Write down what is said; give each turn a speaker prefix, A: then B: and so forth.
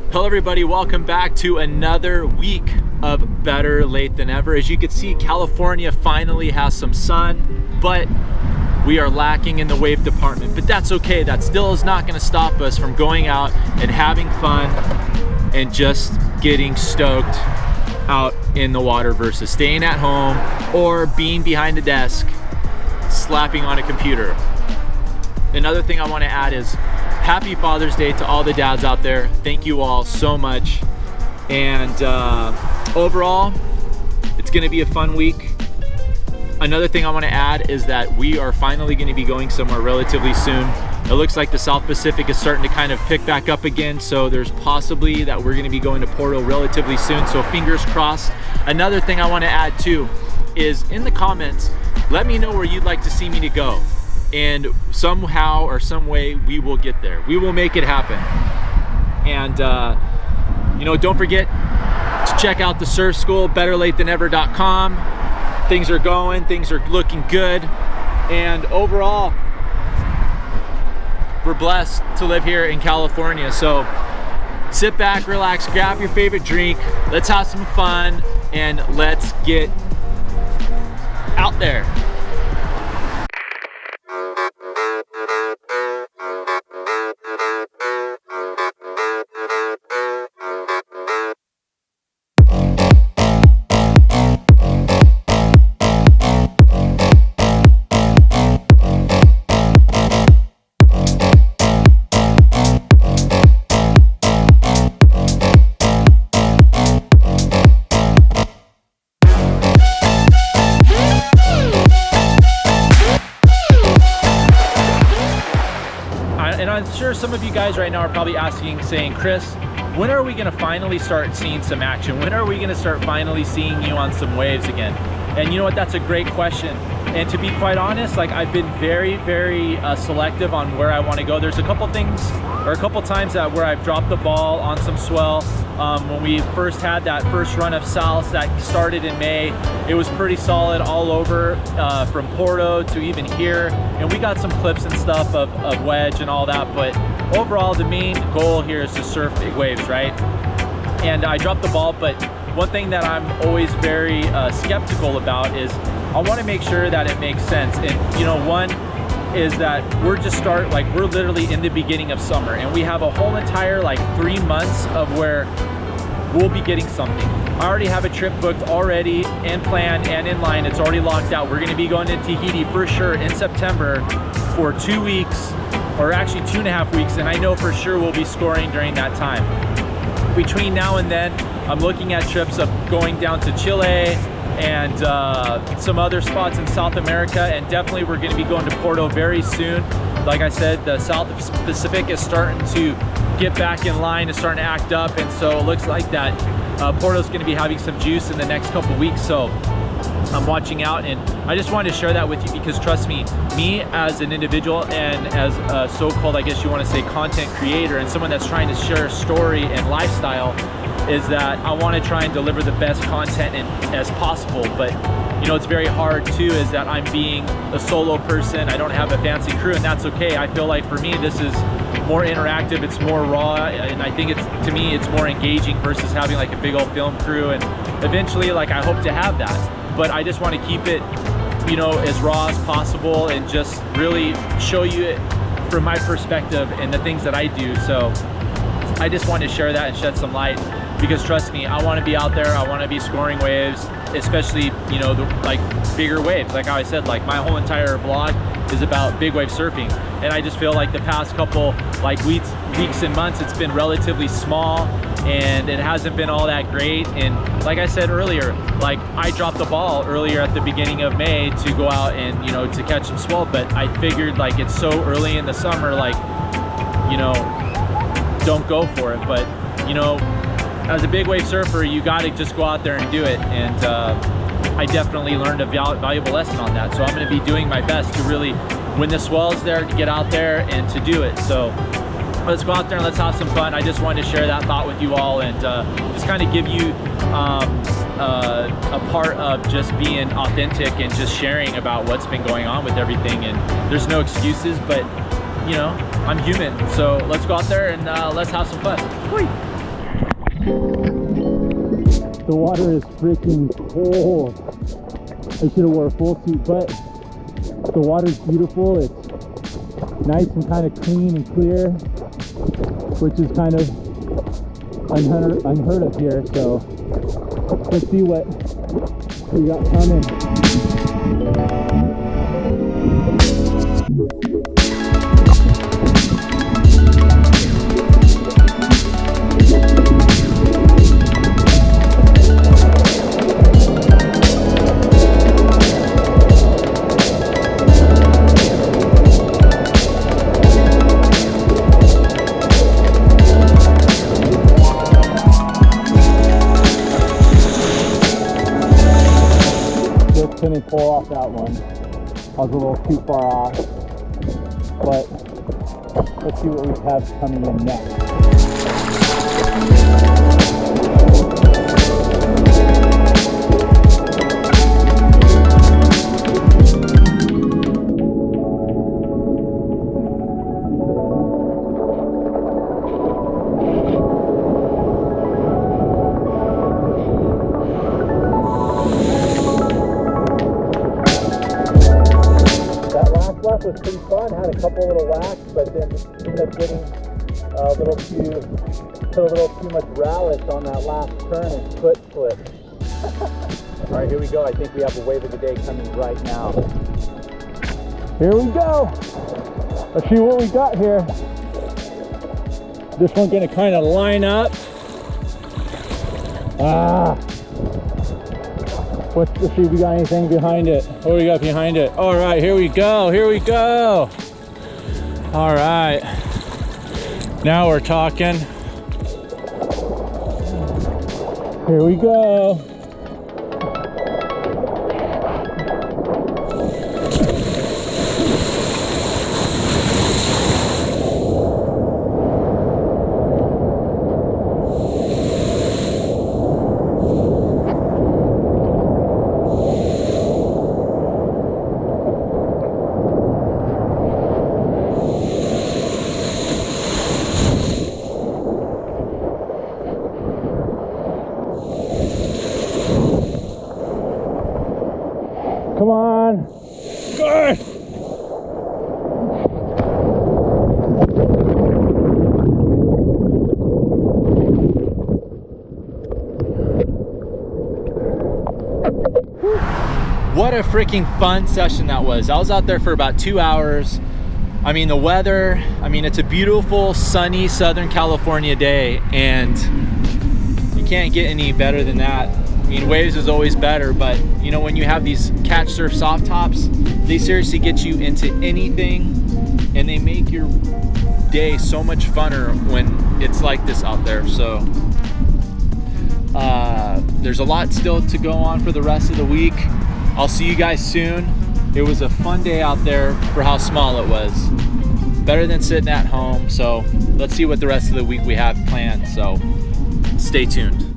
A: Hello everybody, welcome back to another week of Better Late Than Ever. As you can see, California finally has some sun, but we are lacking in the wave department. But that's okay, that still is not gonna stop us from going out and having fun and just getting stoked out in the water versus staying at home or being behind a desk, slapping on a computer. Another thing I wanna add is happy Father's Day to all the dads out there. Thank you all so much. And overall, it's gonna be a fun week. Another thing I wanna add is that we are finally gonna be going somewhere relatively soon. It looks like the South Pacific is starting to kind of pick back up again, so there's possibly that we're gonna be going to Porto relatively soon, so fingers crossed. Another thing I wanna add too is in the comments, let me know where you'd like to see me to go. And somehow or some way we will get there. We will make it happen. And don't forget to check out the surf school, betterlatethanever.com. Things are going, things are looking good. And overall, we're blessed to live here in California. So sit back, relax, grab your favorite drink. Let's have some fun and let's get out there. And I'm sure some of you guys right now are probably asking, saying, Chris, when are we gonna finally start seeing some action? When are we gonna start finally seeing you on some waves again? And you know what, that's a great question. And to be quite honest, like I've been very, very selective on where I wanna go. There's a couple things, or a couple times where I've dropped the ball on some swell. When we first had that first run of salsa that started in May, it was pretty solid all over, from Porto to even here. And we got some clips and stuff of wedge and all that, but overall the main goal here is to surf big waves, right? And I dropped the ball, but one thing that I'm always very skeptical about is I want to make sure that it makes sense. And one is that we're literally in the beginning of summer, and we have a whole entire 3 months of where we'll be getting something. I already have a trip booked already and planned and in line. It's already locked out. We're going to be going to Tahiti for sure in September for 2 weeks, or actually 2.5 weeks, and I know for sure we'll be scoring during that time. Between now and then, I'm looking at trips of going down to Chile and some other spots in South America, and definitely we're going to be going to Porto very soon. Like I said, the South Pacific is starting to get back in line, it's starting to act up, and so it looks like that Porto's going to be having some juice in the next couple weeks. So I'm watching out, and I just wanted to share that with you because trust me as an individual and as a so-called, I guess you want to say, content creator and someone that's trying to share a story and lifestyle, is that I want to try and deliver the best content as possible. But it's very hard too, is that I'm being a solo person. I don't have a fancy crew, and that's okay. I feel like for me this is more interactive, it's more raw, and I think to me it's more engaging versus having like a big old film crew. And eventually I hope to have that, but I just want to keep it as raw as possible and just really show you it from my perspective and the things that I do. So I just wanted to share that and shed some light, because trust me, I want to be out there, I want to be scoring waves, especially the bigger waves. Like how I said, my whole entire blog is about big wave surfing, and I just feel like the past couple weeks and months it's been relatively small and it hasn't been all that great. And like I said earlier, I dropped the ball earlier at the beginning of May to go out and to catch some swell, but I figured it's so early in the summer, don't go for it. But as a big wave surfer, you got to just go out there and do it. And I definitely learned a valuable lesson on that. So I'm going to be doing my best to really, when the swell's there, to get out there and to do it. So let's go out there and let's have some fun. I just wanted to share that thought with you all, and just kind of give you a part of just being authentic and just sharing about what's been going on with everything. And there's no excuses, but I'm human. So let's go out there and let's have some fun. Whee! The water is freaking cold. I should have wore a full suit, but the water's beautiful. It's nice and kind of clean and clear, which is kind of unheard of here. So let's see what we got coming. Couldn't pull off that one. I was a little too far off, but let's see what we have coming in next. Was pretty fun, had a couple little whacks, but then ended up getting a little too much relish on that last turn and foot slip. All right, here we go. I think we have a wave of the day coming right now. Here we go. Let's see what we got here. This one's gonna kind of line up. Let's see if we got anything behind it. What do we got behind it? All right, here we go, here we go. All right, now we're talking. Here we go. Come on. Good. What a freaking fun session that was. I was out there for about 2 hours. I mean, the weather, it's a beautiful, sunny Southern California day, and you can't get any better than that. Waves is always better, but when you have these catch surf soft tops, they seriously get you into anything, and they make your day so much funner when it's like this out there. So there's a lot still to go on for the rest of the week. I'll see you guys soon. It was a fun day out there for how small it was. Better than sitting at home. So let's see what the rest of the week we have planned. So stay tuned.